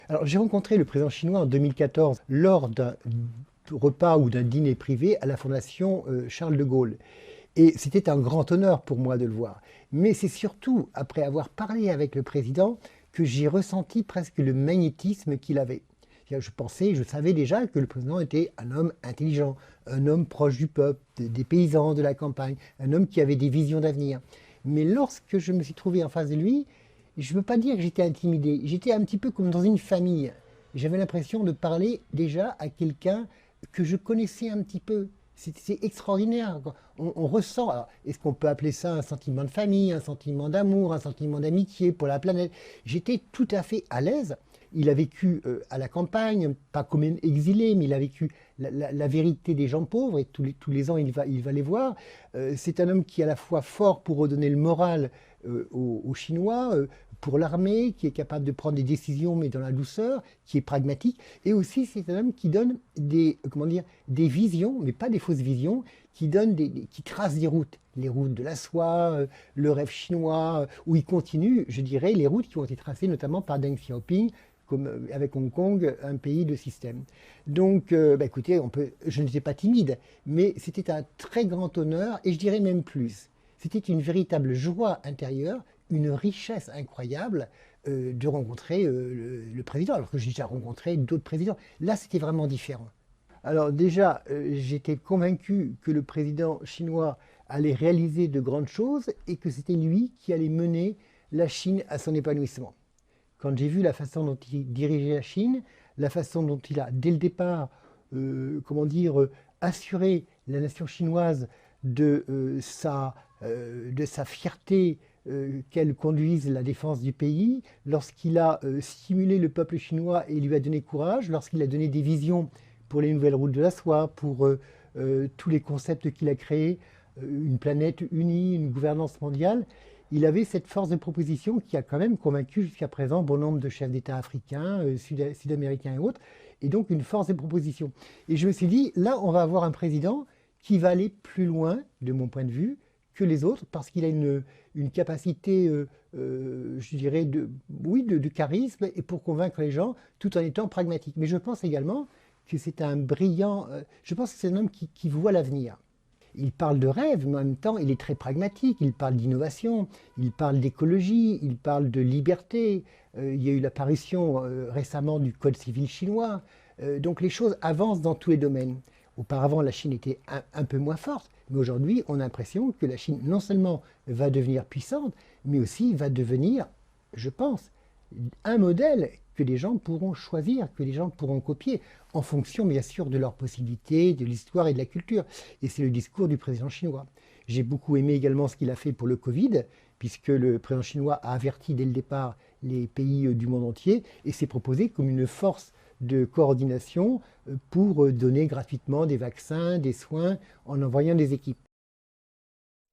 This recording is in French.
Alors, j'ai rencontré le président chinois en 2014 lors d'un repas ou d'un dîner privé à la Fondation Charles de Gaulle. Et c'était un grand honneur pour moi de le voir. Mais c'est surtout après avoir parlé avec le président que j'ai ressenti presque le magnétisme qu'il avait. Je savais déjà que le président était un homme intelligent, un homme proche du peuple, des paysans, de la campagne, un homme qui avait des visions d'avenir. Mais lorsque je me suis trouvé en face de lui, je ne veux pas dire que j'étais intimidé, j'étais un petit peu comme dans une famille. J'avais l'impression de parler déjà à quelqu'un que je connaissais un petit peu. C'est extraordinaire. On ressent, est-ce qu'on peut appeler ça un sentiment de famille, un sentiment d'amour, un sentiment d'amitié pour la planète? J'étais tout à fait à l'aise. Il a vécu à la campagne, pas comme un exilé, mais il a vécu la vérité des gens pauvres, et tous les ans il va les voir. C'est un homme qui est à la fois fort pour redonner le moral aux Chinois, pour l'armée, qui est capable de prendre des décisions, mais dans la douceur, qui est pragmatique. Et aussi, c'est un homme qui donne comment dire, des visions, mais pas des fausses visions, qui trace des routes. Les routes de la soie, le rêve chinois, où il continue, je dirais, les routes qui ont été tracées notamment par Deng Xiaoping, comme avec Hong Kong, un pays de système. Donc, écoutez, je n'étais pas timide, mais c'était un très grand honneur, et je dirais même plus. C'était une véritable joie intérieure, une richesse incroyable de rencontrer le président, alors que j'ai déjà rencontré d'autres présidents. Là, c'était vraiment différent. Alors déjà, j'étais convaincu que le président chinois allait réaliser de grandes choses et que c'était lui qui allait mener la Chine à son épanouissement. Quand j'ai vu la façon dont il dirigeait la Chine, la façon dont il a, dès le départ, comment dire, assuré la nation chinoise de sa fierté qu'elle conduise la défense du pays, lorsqu'il a stimulé le peuple chinois et lui a donné courage, lorsqu'il a donné des visions pour les nouvelles routes de la soie, pour tous les concepts qu'il a créés, une planète unie, une gouvernance mondiale, il avait cette force de proposition qui a quand même convaincu jusqu'à présent bon nombre de chefs d'État africains, sud-américains et autres, et donc une force de proposition. Et je me suis dit, là, on va avoir un président qui va aller plus loin, de mon point de vue, que les autres, parce qu'il a une capacité, je dirais, oui, de charisme, et pour convaincre les gens, tout en étant pragmatique. Mais je pense également que c'est un brillant, je pense que c'est un homme qui voit l'avenir. Il parle de rêve, mais en même temps, il est très pragmatique. Il parle d'innovation, il parle d'écologie, il parle de liberté. Il y a eu l'apparition récemment du Code civil chinois. Donc les choses avancent dans tous les domaines. Auparavant, la Chine était un peu moins forte, mais aujourd'hui, on a l'impression que la Chine non seulement va devenir puissante, mais aussi va devenir, je pense, un modèle que les gens pourront choisir, que les gens pourront copier, en fonction bien sûr de leurs possibilités, de l'histoire et de la culture. Et c'est le discours du président chinois. J'ai beaucoup aimé également ce qu'il a fait pour le Covid, puisque le président chinois a averti dès le départ les pays du monde entier et s'est proposé comme une force de coordination pour donner gratuitement des vaccins, des soins, en envoyant des équipes.